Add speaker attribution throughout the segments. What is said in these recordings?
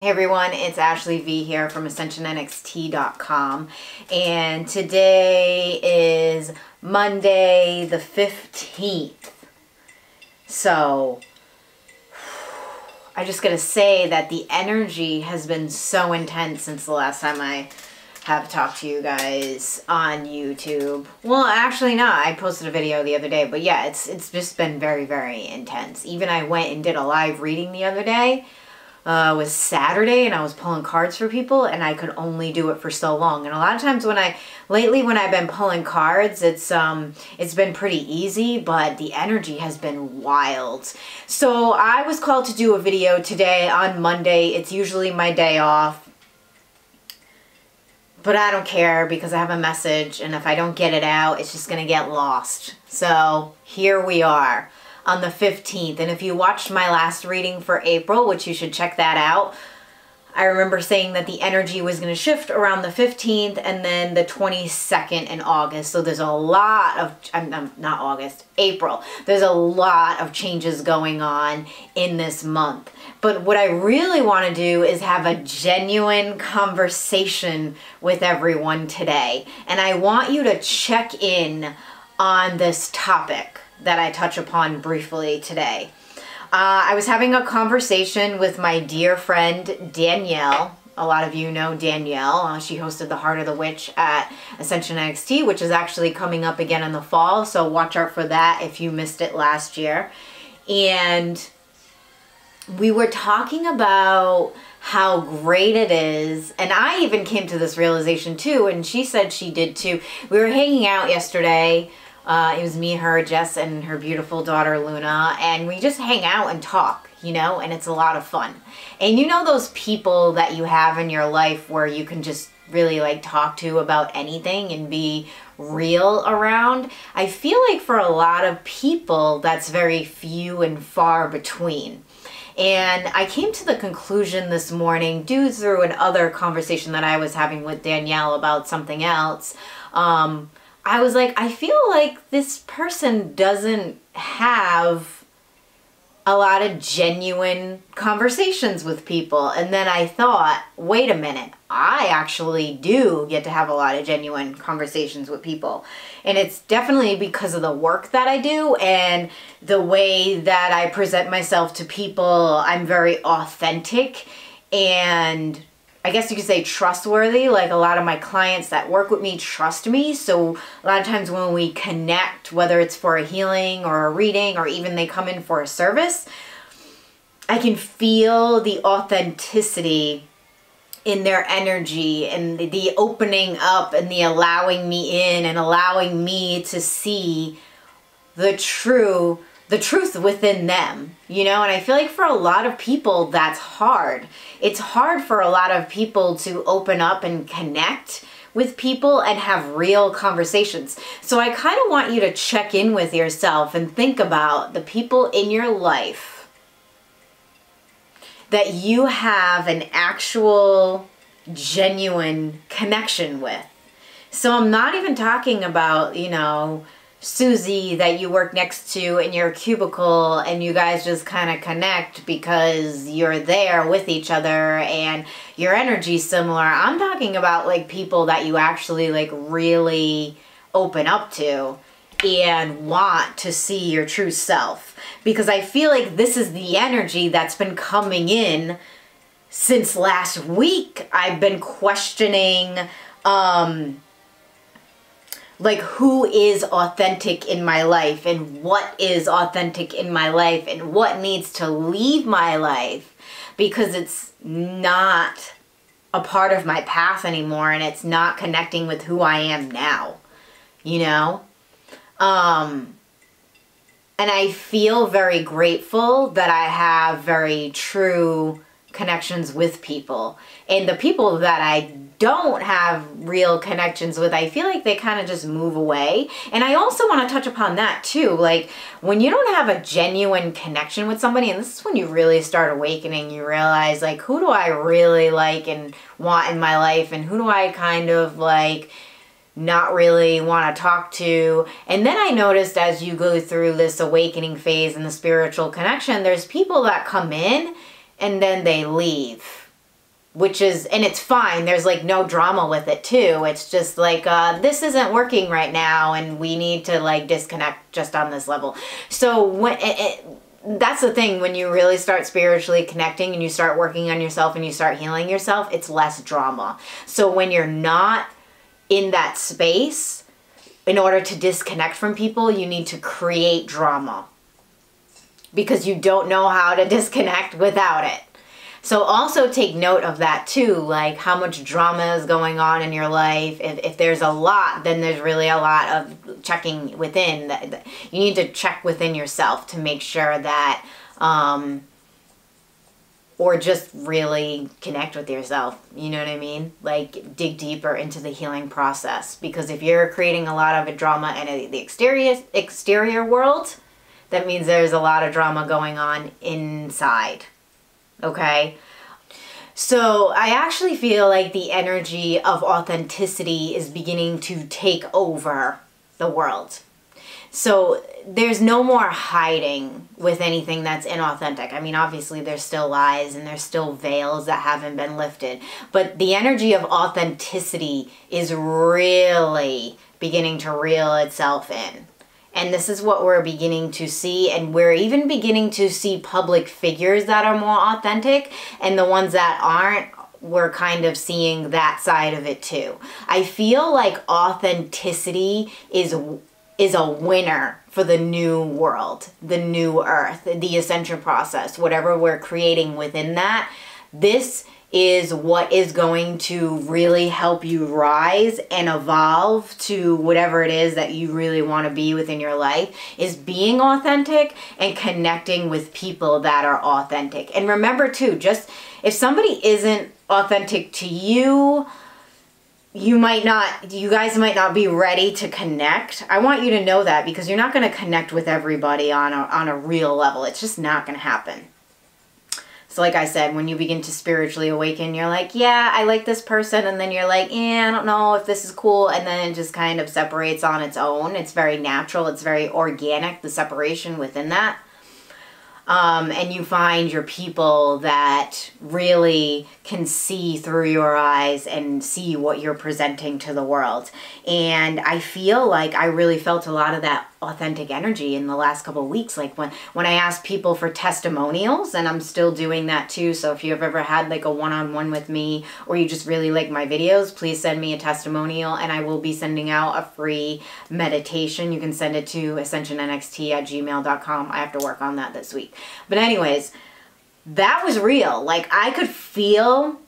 Speaker 1: Hey everyone, it's Ashley V here from AscensionNXT.com, and today is Monday the 15th. So I just gotta say that the energy has been so intense since the last time I have talked to you guys on YouTube. Well, actually not. I posted a video the other day, but yeah, it's just been very, very intense. Even I went and did a live reading the other day. It was Saturday and I was pulling cards for people and I could only do it for so long. And a lot of times lately when I've been pulling cards, it's been pretty easy, but the energy has been wild. So I was called to do a video today on Monday. It's usually my day off, but I don't care because I have a message, and if I don't get it out, it's just gonna get lost. So here we are on the 15th. And if you watched my last reading for April, which you should check that out, I remember saying that the energy was going to shift around the 15th and then the 22nd in August. So there's a lot of, not August, April. There's a lot of changes going on in this month. But what I really want to do is have a genuine conversation with everyone today. And I want you to check in on this topic that I touch upon briefly today. I was having a conversation with my dear friend Danielle. A lot of you know Danielle. She hosted the Heart of the Witch at Ascension NXT, which is actually coming up again in the fall, so watch out for that if you missed it last year. And we were talking about how great it is, and I even came to this realization too, and she said she did too. We were hanging out yesterday. It was me, her, Jess, and her beautiful daughter, Luna, and we just hang out and talk, you know, and it's a lot of fun. And you know those people that you have in your life where you can just really like talk to about anything and be real around? I feel like for a lot of people, that's very few and far between. And I came to the conclusion this morning, due through another conversation that I was having with Danielle about something else, I was like, I feel like this person doesn't have a lot of genuine conversations with people. And then I thought, wait a minute, I actually do get to have a lot of genuine conversations with people. And it's definitely because of the work that I do and the way that I present myself to people. I'm very authentic and I guess you could say trustworthy. Like a lot of my clients that work with me trust me. So a lot of times when we connect, whether it's for a healing or a reading or even they come in for a service, I can feel the authenticity in their energy and the opening up and the allowing me in and allowing me to see the truth within them, you know. And I feel like for a lot of people that's hard. It's hard for a lot of people to open up and connect with people and have real conversations. So I kind of want you to check in with yourself and think about the people in your life that you have an actual genuine connection with. So I'm not even talking about, you know, Susie that you work next to in your cubicle and you guys just kind of connect because you're there with each other and your energy's similar. I'm talking about like people that you actually like really open up to and want to see your true self, because I feel like this is the energy that's been coming in since last week. I've been questioning like who is authentic in my life and what is authentic in my life and what needs to leave my life because it's not a part of my path anymore and it's not connecting with who I am now, you know? And I feel very grateful that I have very true connections with people. And the people that I don't have real connections with, I feel like they kind of just move away. And I also want to touch upon that too. Like when you don't have a genuine connection with somebody, and this is when you really start awakening, you realize like, who do I really like and want in my life? And who do I kind of like not really want to talk to? And then I noticed as you go through this awakening phase and the spiritual connection, there's people that come in and then they leave. which is, and it's fine. There's like no drama with it too. It's just like, this isn't working right now and we need to like disconnect just on this level. So when that's the thing, when you really start spiritually connecting and you start working on yourself and you start healing yourself, it's less drama. So when you're not in that space, in order to disconnect from people, you need to create drama because you don't know how to disconnect without it. So also take note of that too, like how much drama is going on in your life. If there's a lot, then there's really a lot of checking within. You need to check within yourself to make sure that, or just really connect with yourself. You know what I mean? Like dig deeper into the healing process. Because if you're creating a lot of drama in the exterior world, that means there's a lot of drama going on inside. Okay, so I actually feel like the energy of authenticity is beginning to take over the world. So there's no more hiding with anything that's inauthentic. I mean, obviously there's still lies and there's still veils that haven't been lifted, but the energy of authenticity is really beginning to reel itself in. And this is what we're beginning to see. And we're even beginning to see public figures that are more authentic. And the ones that aren't, we're kind of seeing that side of it too. I feel like authenticity is a winner for the new world, the new earth, the ascension process, whatever we're creating within that. This is what is going to really help you rise and evolve to whatever it is that you really want to be within your life, is being authentic and connecting with people that are authentic. And remember too, just if somebody isn't authentic to you, you guys might not be ready to connect. I want you to know that, because you're not going to connect with everybody on a real level. It's just not going to happen. So like I said, when you begin to spiritually awaken, you're like, yeah, I like this person. And then you're like, yeah, I don't know if this is cool. And then it just kind of separates on its own. It's very natural. It's very organic, the separation within that. And you find your people that really can see through your eyes and see what you're presenting to the world. And I feel like I really felt a lot of that authentic energy in the last couple of weeks. Like when I asked people for testimonials, and I'm still doing that too. So if you've ever had like a one-on-one with me, or you just really like my videos, please send me a testimonial, and I will be sending out a free meditation. You can send it to ascensionnxt@gmail.com. I have to work on that this week. But anyways, that was real. Like I could feel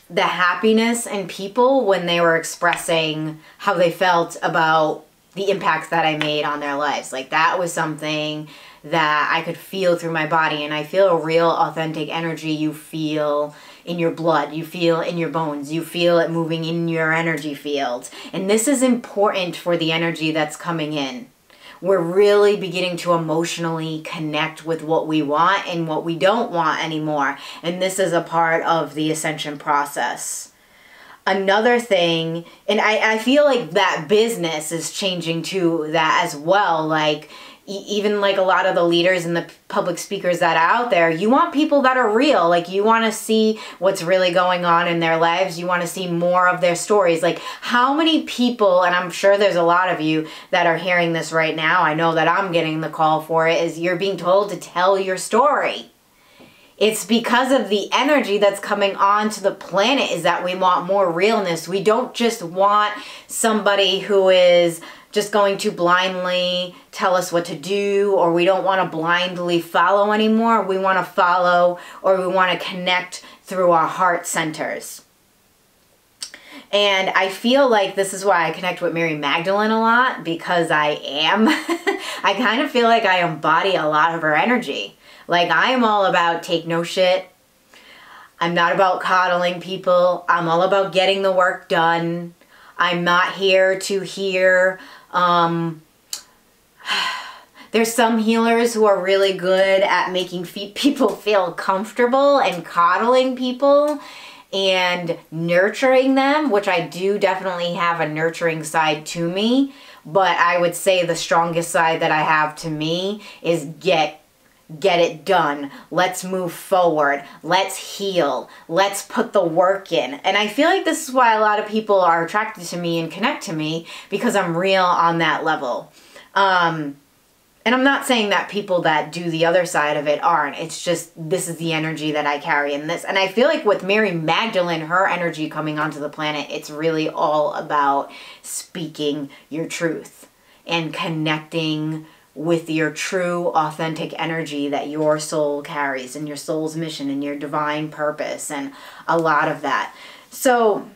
Speaker 1: the happiness in people when they were expressing how they felt about the impacts that I made on their lives. Like that was something that I could feel through my body. And I feel a real authentic energy you feel in your blood, you feel in your bones, you feel it moving in your energy field. And this is important for the energy that's coming in. We're really beginning to emotionally connect with what we want and what we don't want anymore. And this is a part of the ascension process. Another thing, and I feel like that business is changing to that as well. Like even like a lot of the leaders and the public speakers that are out there, you want people that are real. Like you want to see what's really going on in their lives. You want to see more of their stories. Like how many people, and I'm sure there's a lot of you that are hearing this right now, I know that I'm getting the call for it, is you're being told to tell your story. It's because of the energy that's coming onto the planet, is that we want more realness. We don't just want somebody who is just going to blindly tell us what to do, or we don't want to blindly follow anymore. We want to follow, or we want to connect through our heart centers. And I feel like this is why I connect with Mary Magdalene a lot, because I kind of feel like I embody a lot of her energy. Like I am all about take no shit. I'm not about coddling people. I'm all about getting the work done. I'm not here to hear. There's some healers who are really good at making people feel comfortable and coddling people and nurturing them, which I do definitely have a nurturing side to me. But I would say the strongest side that I have to me is get get it done. Let's move forward. Let's heal. Let's put the work in. And I feel like this is why a lot of people are attracted to me and connect to me, because I'm real on that level. And I'm not saying that people that do the other side of it aren't. It's just, this is the energy that I carry in this. And I feel like with Mary Magdalene, her energy coming onto the planet, it's really all about speaking your truth and connecting with your true, authentic energy that your soul carries, and your soul's mission and your divine purpose, and a lot of that. So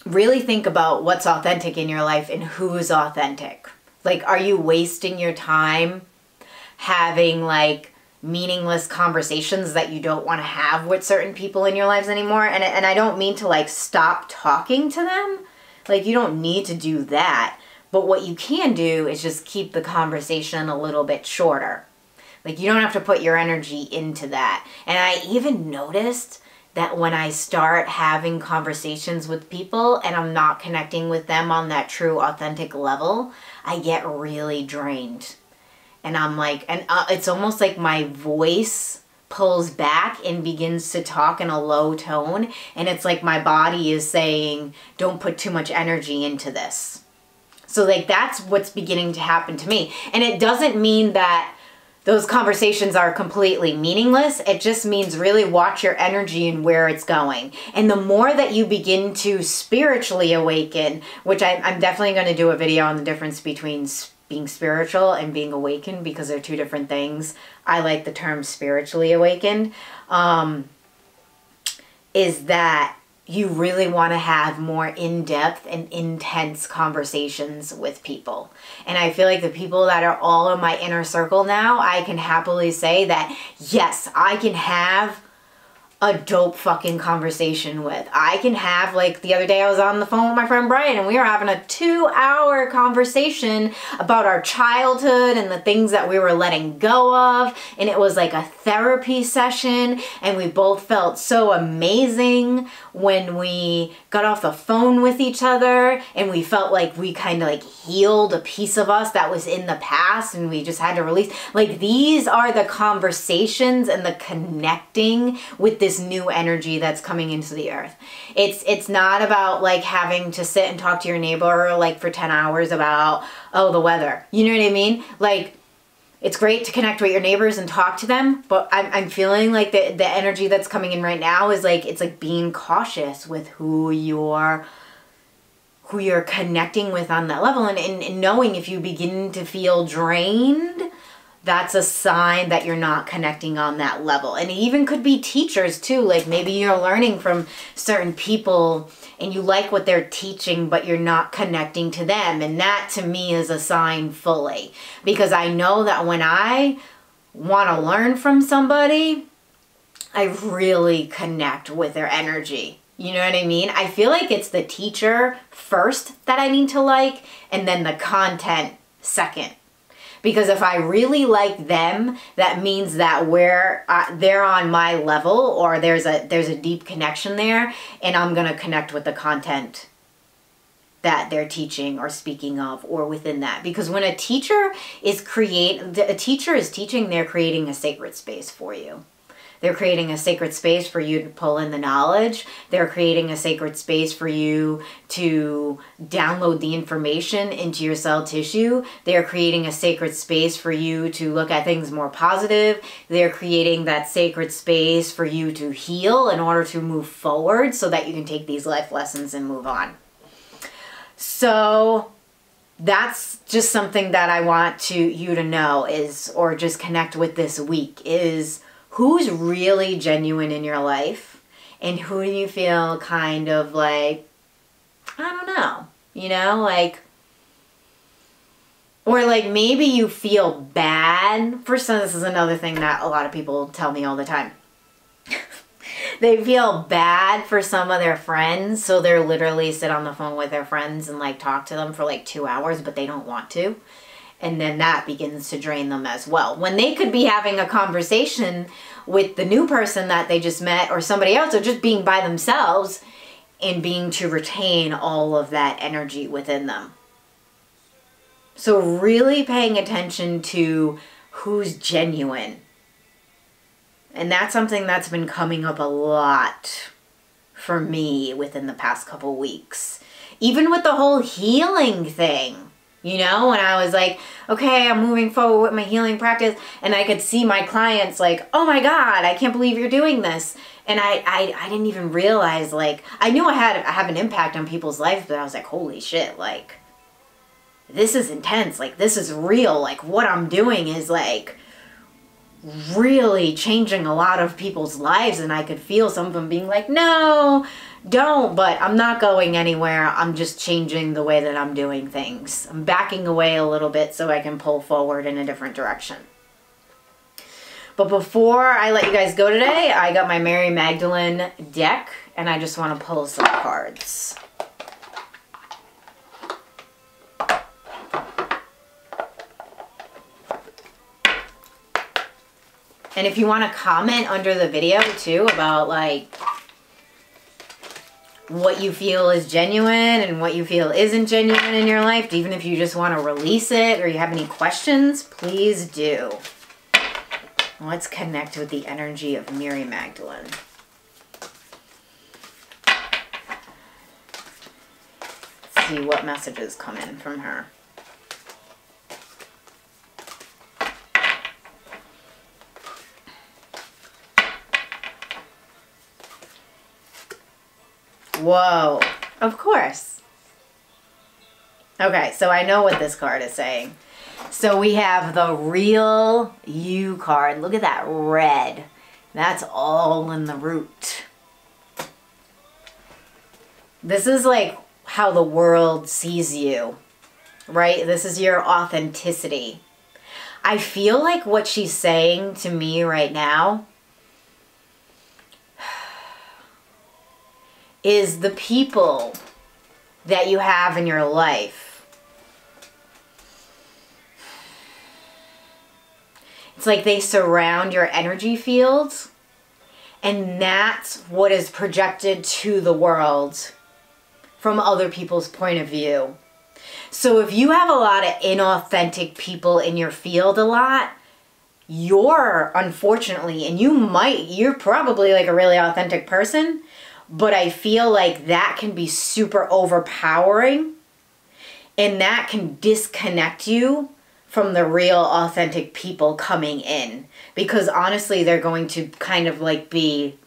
Speaker 1: really think about what's authentic in your life and who's authentic. Like, are you wasting your time having like meaningless conversations that you don't want to have with certain people in your lives anymore? And I don't mean to like stop talking to them. Like, you don't need to do that. But what you can do is just keep the conversation a little bit shorter. Like, you don't have to put your energy into that. And I even noticed that when I start having conversations with people and I'm not connecting with them on that true, authentic level, I get really drained. And I'm like, it's almost like my voice pulls back and begins to talk in a low tone. And it's like my body is saying, don't put too much energy into this. So like, that's what's beginning to happen to me. And it doesn't mean that those conversations are completely meaningless. It just means really watch your energy and where it's going. And the more that you begin to spiritually awaken, which I'm definitely going to do a video on the difference between being spiritual and being awakened, because they're two different things. I like the term spiritually awakened, is that you really want to have more in-depth and intense conversations with people. And I feel like the people that are all in my inner circle now, I can happily say that, yes, I can have a dope fucking conversation with. I can have, like, the other day I was on the phone with my friend Brian and we were having a 2-hour conversation about our childhood and the things that we were letting go of. And it was like a therapy session, and we both felt so amazing when we got off the phone with each other, and we felt like we kind of like healed a piece of us that was in the past and we just had to release. Like, these are the conversations and the connecting with this new energy that's coming into the earth. It's not about like having to sit and talk to your neighbor like for 10 hours about, oh, the weather. You know what I mean? Like, it's great to connect with your neighbors and talk to them, but I'm feeling like the energy that's coming in right now is like, it's like being cautious with who you're connecting with on that level, and knowing if you begin to feel drained, that's a sign that you're not connecting on that level. And it even could be teachers too. Like, maybe you're learning from certain people and you like what they're teaching, but you're not connecting to them. And that to me is a sign fully, because I know that when I want to learn from somebody, I really connect with their energy. You know what I mean? I feel like it's the teacher first that I need to like, and then the content second. Because if I really like them, that means that they're on my level, or there's a deep connection there, and I'm gonna connect with the content that they're teaching or speaking of, or within that. Because when a teacher is teaching, they're creating a sacred space for you. They're creating a sacred space for you to pull in the knowledge. They're creating a sacred space for you to download the information into your cell tissue. They're creating a sacred space for you to look at things more positive. They're creating that sacred space for you to heal in order to move forward, so that you can take these life lessons and move on. So that's just something that I want you to know, or just connect with this week, is who's really genuine in your life, and who do you feel kind of like, I don't know, you know, like, or like maybe you feel bad for some. This is another thing that a lot of people tell me all the time. They feel bad for some of their friends, so they're literally sit on the phone with their friends and like talk to them for like 2 hours, but they don't want to. And then that begins to drain them as well, when they could be having a conversation with the new person that they just met, or somebody else, or just being by themselves and being to retain all of that energy within them. So really paying attention to who's genuine And that's something that's been coming up a lot for me within the past couple weeks. Even with the whole healing thing, you know, when I was like, okay, I'm moving forward with my healing practice, and I could see my clients like, oh my God, I can't believe you're doing this. And I didn't even realize, like, I knew I have an impact on people's lives, but I was like, holy shit, like, this is intense. Like, this is real. Like, what I'm doing is like really changing a lot of people's lives. And I could feel some of them being like, no, don't, but I'm not going anywhere. I'm just changing the way that I'm doing things. I'm backing away a little bit so I can pull forward in a different direction. But before I let you guys go today, I got my Mary Magdalene deck, and I just want to pull some cards. And if you want to comment under the video too about like what you feel is genuine and what you feel isn't genuine in your life, even if you just want to release it or you have any questions, please do. Let's connect with the energy of Mary Magdalene. Let's see what messages come in from her. Whoa, of course. Okay, so I know what this card is saying. So we have the real you card. Look at that red. That's all in the root. This is like how the world sees you, right? This is your authenticity. I feel like what she's saying to me right now is the people that you have in your life. It's like they surround your energy field, and that's what is projected to the world from other people's point of view. So if you have a lot of inauthentic people in your field a lot, you're unfortunately, and you're probably like a really authentic person, but I feel like that can be super overpowering, and that can disconnect you from the real authentic people coming in, because honestly they're going to kind of like be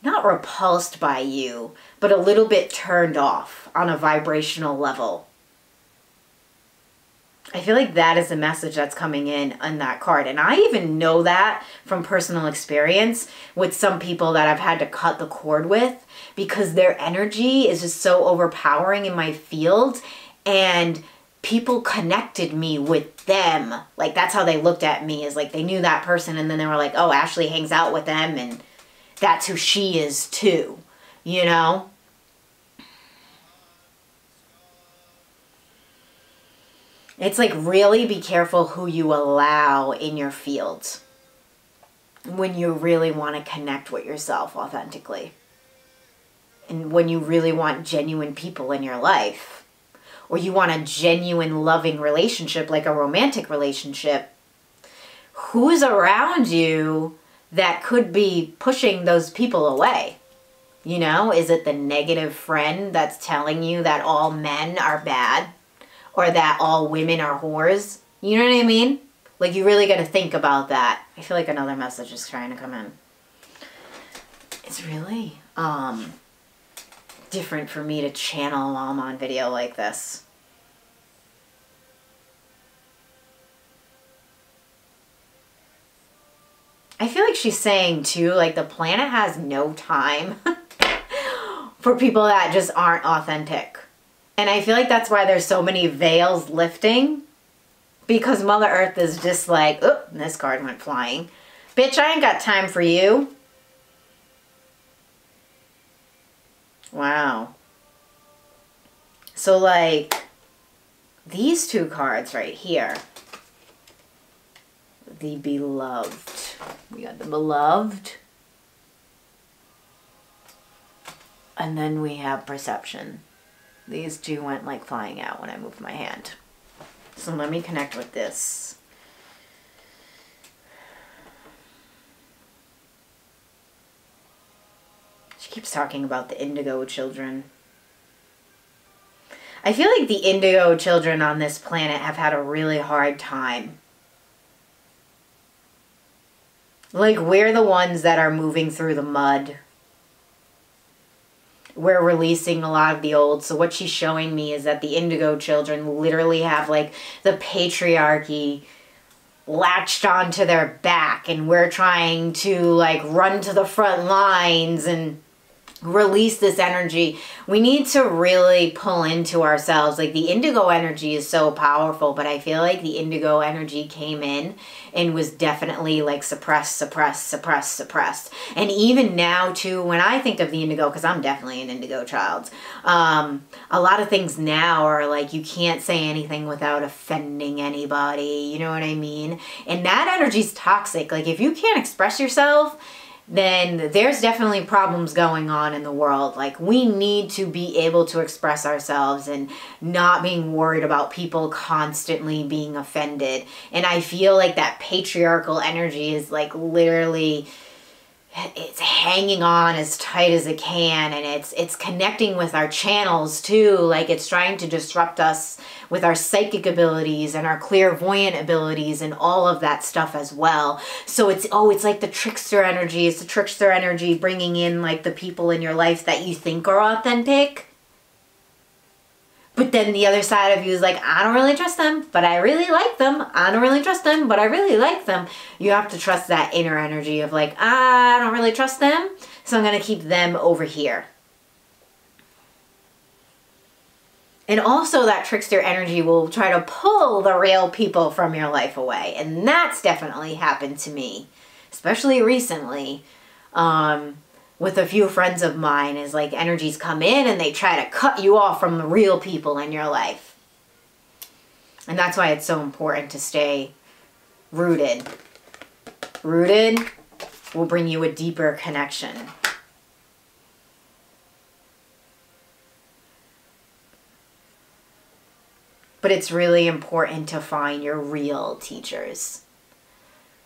Speaker 1: not repulsed by you, but a little bit turned off on a vibrational level. I feel like that is the message that's coming in on that card. And I even know that from personal experience with some people that I've had to cut the cord with, because their energy is just so overpowering in my field, and people connected me with them. Like, that's how they looked at me, is like they knew that person, and then they were like, oh, Ashley hangs out with them and that's who she is too, you know? It's like, really be careful who you allow in your fields when you really want to connect with yourself authentically, and when you really want genuine people in your life, or you want a genuine loving relationship, like a romantic relationship. Who's around you that could be pushing those people away? You know, is it the negative friend that's telling you that all men are bad, or that all women are whores? You know what I mean? Like, you really got to think about that. I feel like another message is trying to come in. It's really different for me to channel while I'm on video like this. I feel like she's saying too, like, the planet has no time for people that just aren't authentic. And I feel like that's why there's so many veils lifting, because Mother Earth is just like, oh, this card went flying. Bitch, I ain't got time for you. Wow. So, like, these two cards right here. The Beloved. We got the Beloved. And then we have Perception. These two went like flying out when I moved my hand. So let me connect with this. keeps talking about the indigo children. I feel like the indigo children on this planet have had a really hard time. Like, we're the ones that are moving through the mud. We're releasing a lot of the old. So what she's showing me is that the indigo children literally have, like, the patriarchy latched onto their back, and we're trying to, like, run to the front lines and release this energy. We need to really pull into ourselves. Like, the indigo energy is so powerful, but I feel like the indigo energy came in and was definitely like suppressed. And even now too, when I think of the indigo, because I'm definitely an indigo child, a lot of things now are like, you can't say anything without offending anybody, you know what I mean? And that energy's toxic. Like, if you can't express yourself, then there's definitely problems going on in the world. Like, we need to be able to express ourselves and not being worried about people constantly being offended. And I feel like that patriarchal energy is like literally, it's hanging on as tight as it can, and it's connecting with our channels too. Like, it's trying to disrupt us with our psychic abilities and our clairvoyant abilities and all of that stuff as well. So it's like the trickster energy. It's the trickster energy bringing in like the people in your life that you think are authentic. But then the other side of you is like, I don't really trust them, but I really like them. I don't really trust them, but I really like them. You have to trust that inner energy of like, I don't really trust them, so I'm going to keep them over here. And also that trickster energy will try to pull the real people from your life away. And that's definitely happened to me, especially recently. With a few friends of mine, is like energies come in and they try to cut you off from the real people in your life. And that's why it's so important to stay rooted. Rooted will bring you a deeper connection. But it's really important to find your real teachers.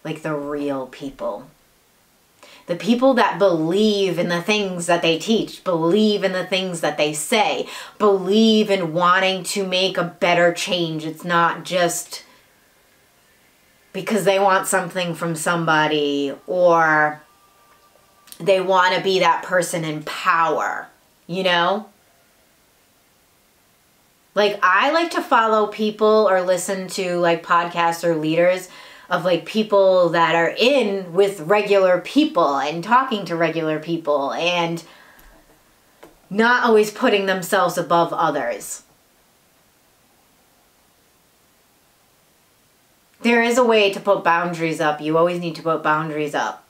Speaker 1: Like the real people. The people that believe in the things that they teach, believe in the things that they say, believe in wanting to make a better change. It's not just because they want something from somebody or they want to be that person in power, you know? Like, I like to follow people or listen to like podcasts or leaders of like people that are in with regular people and talking to regular people and not always putting themselves above others. There is a way to put boundaries up. You always need to put boundaries up.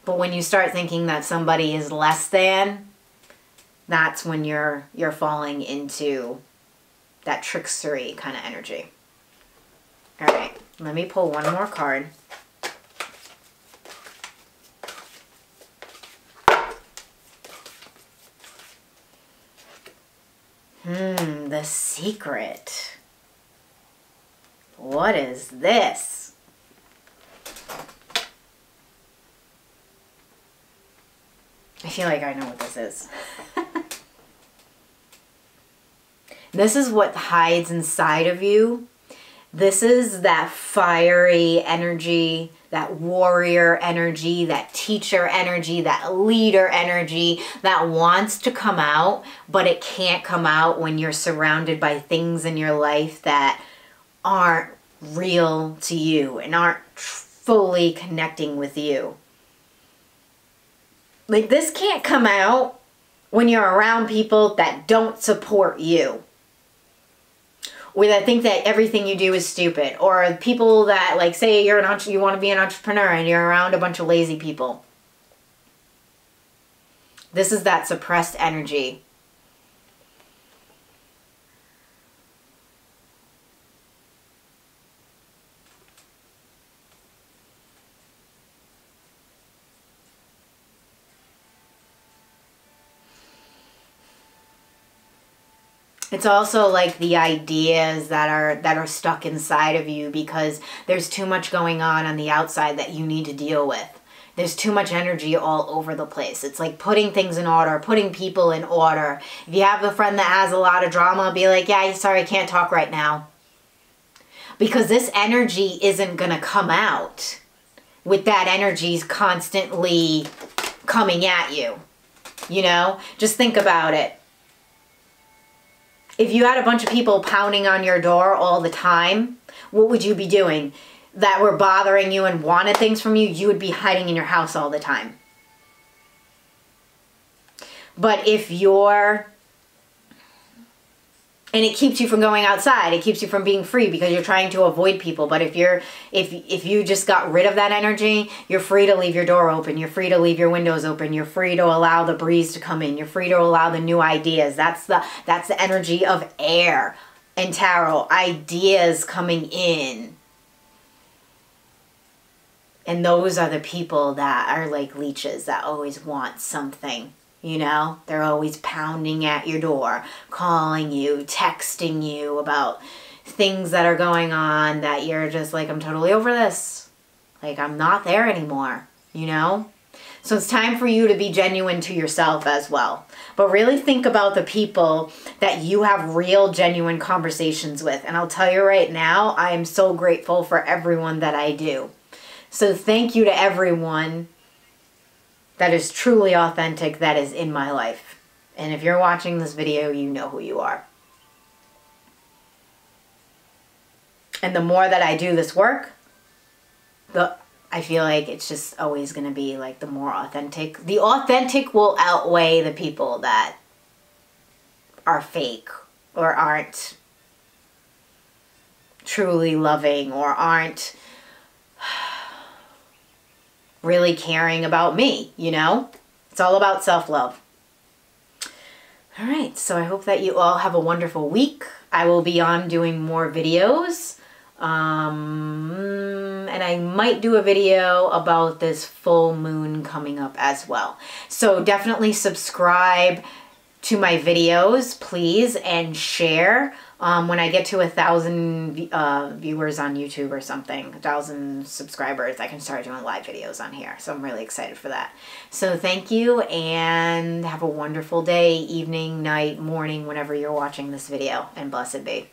Speaker 1: But when you start thinking that somebody is less than, that's when you're falling into that trickstery kind of energy. All right, let me pull one more card. The secret. What is this? I feel like I know what this is. This is what hides inside of you. This is that fiery energy, that warrior energy, that teacher energy, that leader energy that wants to come out, but it can't come out when you're surrounded by things in your life that aren't real to you and aren't fully connecting with you. Like, this can't come out when you're around people that don't support you. Or that think that everything you do is stupid. Or people that, like, say you want to be an entrepreneur and you're around a bunch of lazy people. This is that suppressed energy. It's also like the ideas that are stuck inside of you because there's too much going on the outside that you need to deal with. There's too much energy all over the place. It's like putting things in order, putting people in order. If you have a friend that has a lot of drama, be like, yeah, sorry, I can't talk right now. Because this energy isn't going to come out with that energy constantly coming at you. You know, just think about it. If you had a bunch of people pounding on your door all the time, what would you be doing? That were bothering you and wanted things from you, you would be hiding in your house all the time. But if you're, and it keeps you from going outside, it keeps you from being free because you're trying to avoid people. But if you just got rid of that energy, you're free to leave your door open, you're free to leave your windows open, you're free to allow the breeze to come in, you're free to allow the new ideas. That's the energy of air and tarot, ideas coming in. And those are the people that are like leeches that always want something, you know? They're always pounding at your door, calling you, texting you about things that are going on that you're just like, I'm totally over this. Like, I'm not there anymore, you know? So it's time for you to be genuine to yourself as well. But really think about the people that you have real, genuine conversations with. And I'll tell you right now, I am so grateful for everyone that I do. So thank you to everyone that is truly authentic that is in my life. And if you're watching this video, you know who you are. And the more that I do this work, I feel like it's just always going to be like the more authentic. The authentic will outweigh the people that are fake or aren't truly loving or aren't really caring about me, you know? It's all about self-love. All right, so I hope that you all have a wonderful week. I will be on doing more videos. And I might do a video about this full moon coming up as well. So definitely subscribe to my videos, please, and share. When I get to 1,000 viewers on YouTube or something, 1,000 subscribers, I can start doing live videos on here. So I'm really excited for that. So thank you, and have a wonderful day, evening, night, morning, whenever you're watching this video, and blessed be.